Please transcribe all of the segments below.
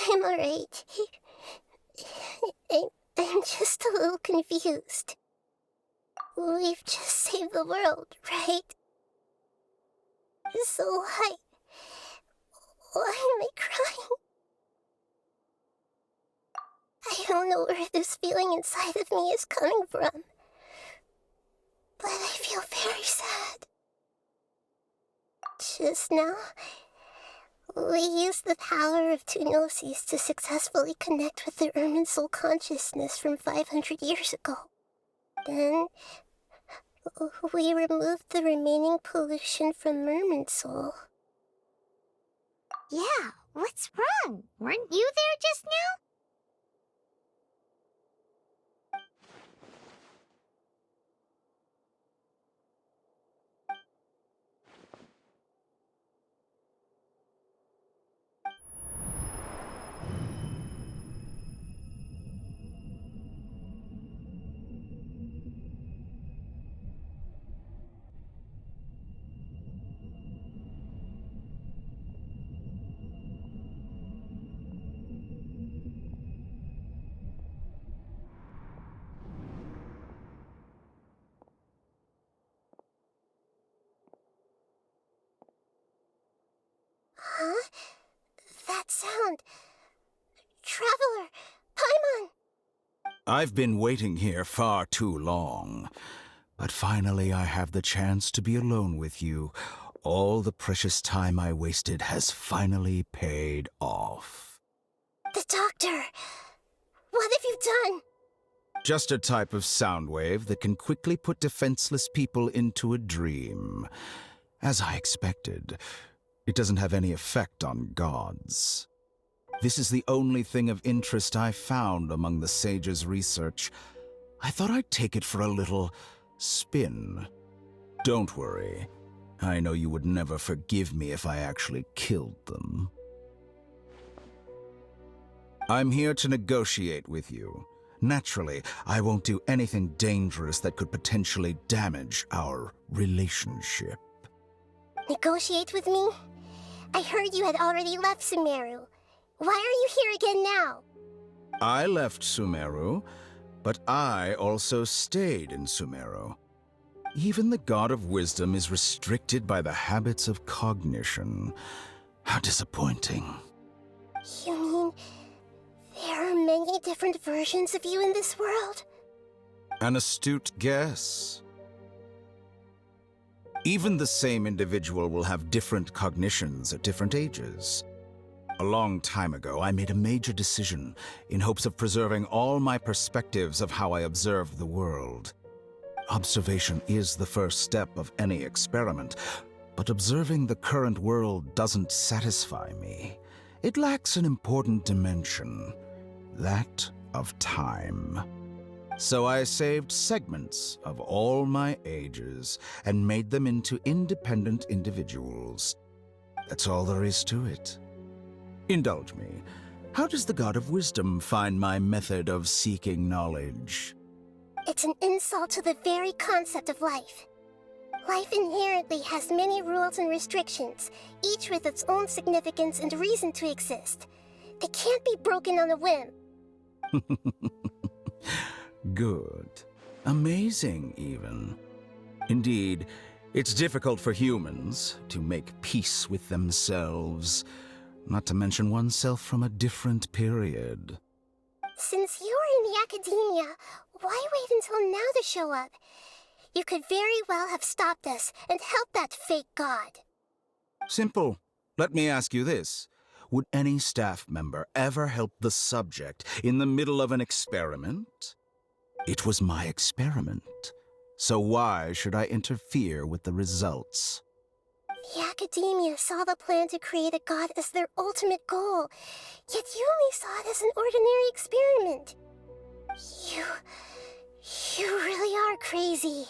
I'm alright. I'm just a little confused. We've just saved the world, right? So why am I crying? I don't know where this feeling inside of me is coming from, but I feel very sad. Just now, we used the power of two gnosis to successfully connect with the Ermin soul consciousness from 500 years ago. Then, we removed the remaining pollution from Merman soul. Yeah, what's wrong? Weren't you there just now? Huh? That sound. Traveler! Paimon! I've been waiting here far too long. But finally I have the chance to be alone with you. All the precious time I wasted has finally paid off. The doctor! What have you done? Just a type of sound wave that can quickly put defenseless people into a dream. As I expected, it doesn't have any effect on gods. This is the only thing of interest I found among the sage's research. I thought I'd take it for a little spin. Don't worry. I know you would never forgive me if I actually killed them. I'm here to negotiate with you. Naturally, I won't do anything dangerous that could potentially damage our relationship. Negotiate with me? I heard you had already left Sumeru. Why are you here again now? I left Sumeru, but I also stayed in Sumeru. Even the God of Wisdom is restricted by the habits of cognition. How disappointing. You mean there are many different versions of you in this world? An astute guess. Even the same individual will have different cognitions at different ages. A long time ago, I made a major decision in hopes of preserving all my perspectives of how I observed the world. Observation is the first step of any experiment, but observing the current world doesn't satisfy me. It lacks an important dimension, that of time. So I saved segments of all my ages and made them into independent individuals. That's all there is to it. Indulge me. How does the God of Wisdom find my method of seeking knowledge? It's an insult to the very concept of life. Life inherently has many rules and restrictions, each with its own significance and reason to exist. They can't be broken on a whim. Good. Amazing, even. Indeed, it's difficult for humans to make peace with themselves, not to mention oneself from a different period. Since you were in the academia, why wait until now to show up? You could very well have stopped us and helped that fake god. Simple. Let me ask you this. Would any staff member ever help the subject in the middle of an experiment? It was my experiment. So why should I interfere with the results? The academia saw the plan to create a god as their ultimate goal, yet you only saw it as an ordinary experiment. You really are crazy.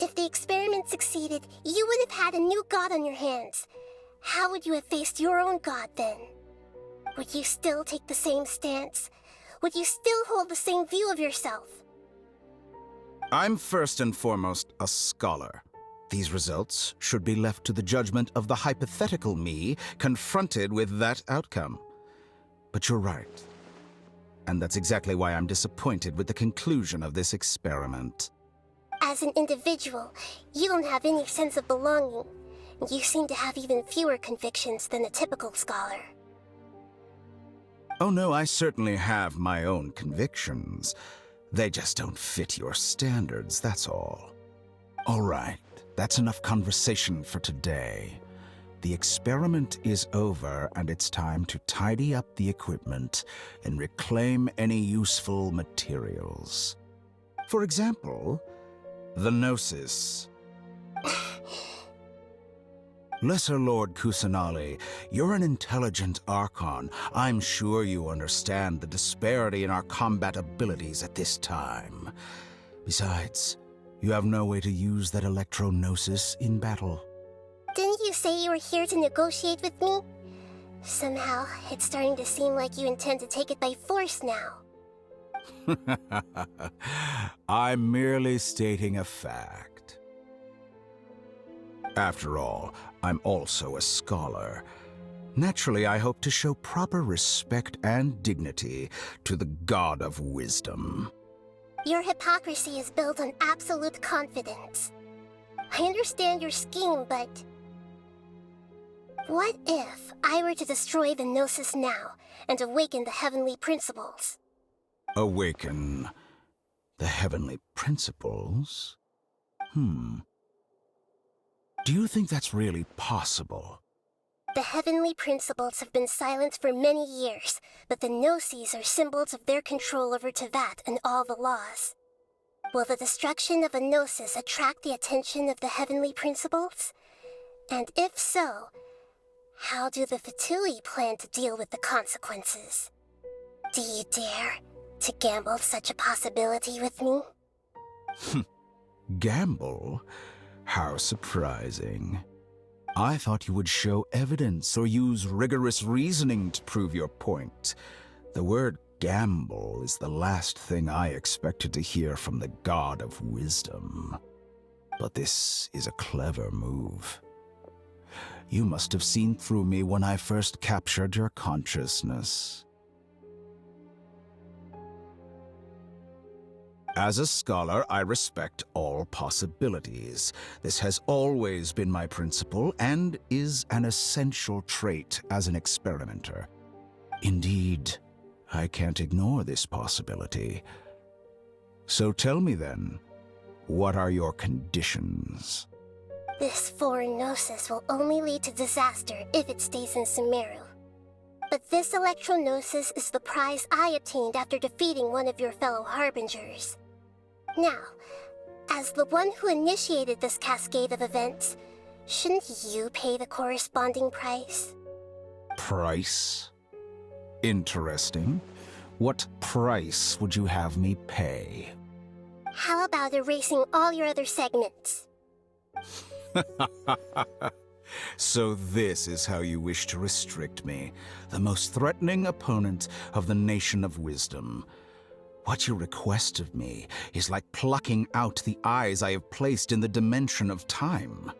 If the experiment succeeded, you would have had a new god on your hands. How would you have faced your own god then? Would you still take the same stance? Would you still hold the same view of yourself? I'm first and foremost a scholar. These results should be left to the judgment of the hypothetical me confronted with that outcome. But you're right. And that's exactly why I'm disappointed with the conclusion of this experiment. As an individual, you don't have any sense of belonging. You seem to have even fewer convictions than a typical scholar. Oh no, I certainly have my own convictions. They just don't fit your standards, that's all. All right, that's enough conversation for today. The experiment is over, and it's time to tidy up the equipment and reclaim any useful materials. For example, the Gnosis. Lesser Lord Kusanali, you're an intelligent Archon. I'm sure you understand the disparity in our combat abilities at this time. Besides, you have no way to use that Electro-Gnosis in battle. Didn't you say you were here to negotiate with me? Somehow, it's starting to seem like you intend to take it by force now. I'm merely stating a fact. After all, I'm also a scholar. Naturally, I hope to show proper respect and dignity to the God of Wisdom. Your hypocrisy is built on absolute confidence. I understand your scheme, but... what if I were to destroy the Gnosis now and awaken the heavenly principles? Awaken the heavenly principles? Do you think that's really possible? The heavenly principles have been silent for many years, but the Gnosis are symbols of their control over Tevat and all the laws. Will the destruction of a Gnosis attract the attention of the heavenly principles? And if so, how do the Fatui plan to deal with the consequences? Do you dare to gamble such a possibility with me? Gamble? How surprising. I thought you would show evidence or use rigorous reasoning to prove your point. The word gamble is the last thing I expected to hear from the God of Wisdom. But this is a clever move. You must have seen through me when I first captured your consciousness. As a scholar, I respect all possibilities. This has always been my principle and is an essential trait as an experimenter. Indeed, I can't ignore this possibility. So tell me then, what are your conditions? This foreign Gnosis will only lead to disaster if it stays in Sumeru. But this Electro-Gnosis is the prize I obtained after defeating one of your fellow Harbingers. Now, as the one who initiated this cascade of events, shouldn't you pay the corresponding price? Price? Interesting. What price would you have me pay? How about erasing all your other segments? So this is how you wish to restrict me, the most threatening opponent of the Nation of Wisdom. What you request of me is like plucking out the eyes I have placed in the dimension of time.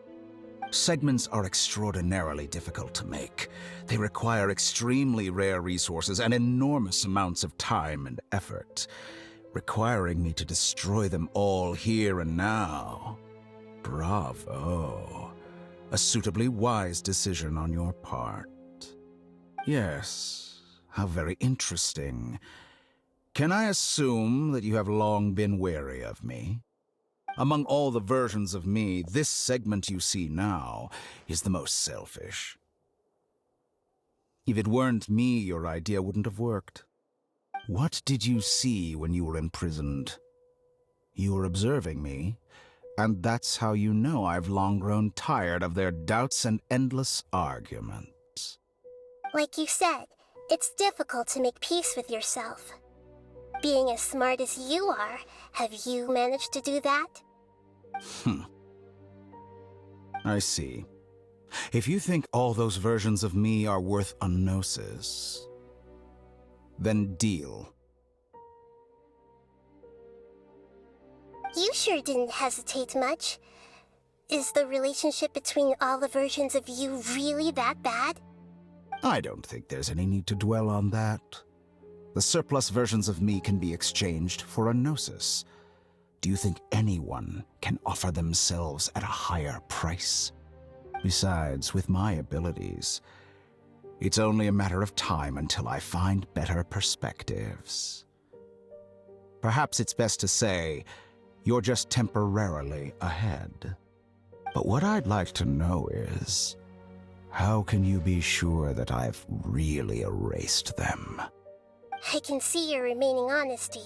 Segments are extraordinarily difficult to make. They require extremely rare resources and enormous amounts of time and effort, requiring me to destroy them all here and now. Bravo. A suitably wise decision on your part. Yes, how very interesting. Can I assume that you have long been wary of me? Among all the versions of me, this segment you see now is the most selfish. If it weren't me, your idea wouldn't have worked. What did you see when you were imprisoned? You were observing me, and that's how you know I've long grown tired of their doubts and endless arguments. Like you said, it's difficult to make peace with yourself. Being as smart as you are, have you managed to do that? I see. If you think all those versions of me are worth a gnosis, then deal. You sure didn't hesitate much. Is the relationship between all the versions of you really that bad? I don't think there's any need to dwell on that. The surplus versions of me can be exchanged for a gnosis. Do you think anyone can offer themselves at a higher price? Besides, with my abilities, it's only a matter of time until I find better perspectives. Perhaps it's best to say, you're just temporarily ahead. But what I'd like to know is, how can you be sure that I've really erased them? I can see your remaining honesty.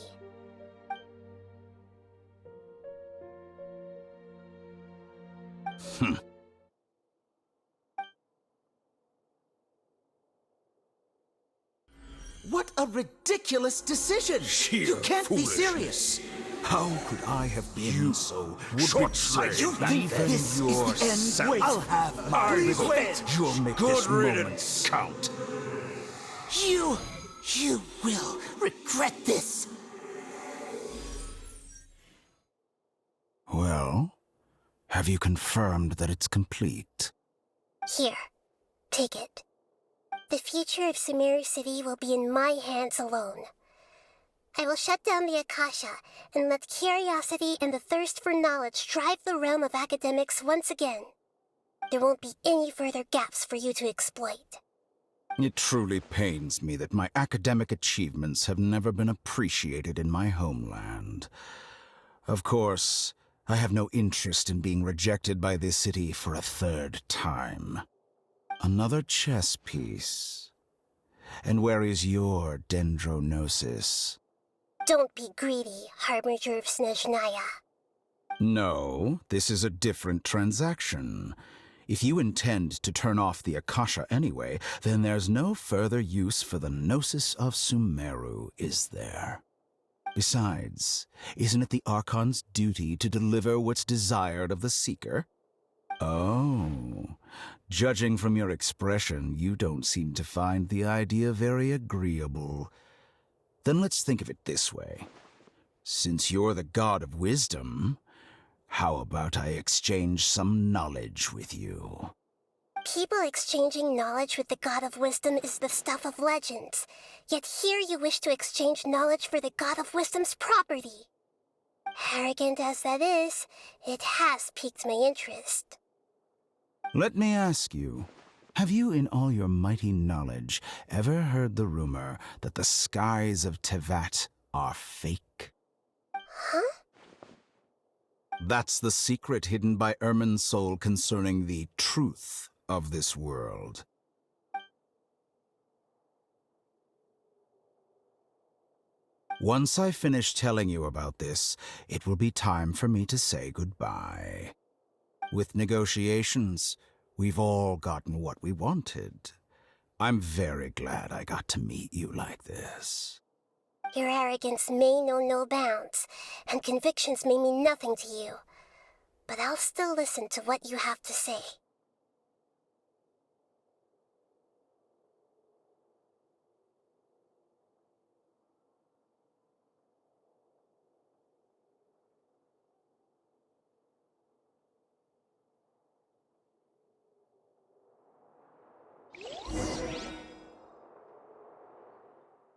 What a ridiculous decision! Sheer You can't be foolishness. serious! How could I have been so short-sighted? You think this is the end? Wait, I'll have my revenge! You'll make Good this moment riddance. count. You will regret this! Well, have you confirmed that it's complete? Here, take it. The future of Sumeru City will be in my hands alone. I will shut down the Akasha and let curiosity and the thirst for knowledge drive the realm of academics once again. There won't be any further gaps for you to exploit. It truly pains me that my academic achievements have never been appreciated in my homeland. Of course, I have no interest in being rejected by this city for a third time. Another chess piece. And where is your dendronosis? Don't be greedy, Harbinger of Snezhnaya. No, this is a different transaction. If you intend to turn off the Akasha anyway, then there's no further use for the Gnosis of Sumeru, is there? Besides, isn't it the Archon's duty to deliver what's desired of the Seeker? Oh, judging from your expression, you don't seem to find the idea very agreeable. Then let's think of it this way. Since you're the god of wisdom, how about I exchange some knowledge with you? People exchanging knowledge with the God of Wisdom is the stuff of legends. Yet here you wish to exchange knowledge for the God of Wisdom's property. Arrogant as that is, it has piqued my interest. Let me ask you, have you in all your mighty knowledge ever heard the rumor that the skies of Tevat are fake? Huh? That's the secret hidden by Irminsul concerning the truth of this world. Once I finish telling you about this, it will be time for me to say goodbye. With negotiations, we've all gotten what we wanted. I'm very glad I got to meet you like this. Your arrogance may know no bounds, and convictions may mean nothing to you. But I'll still listen to what you have to say.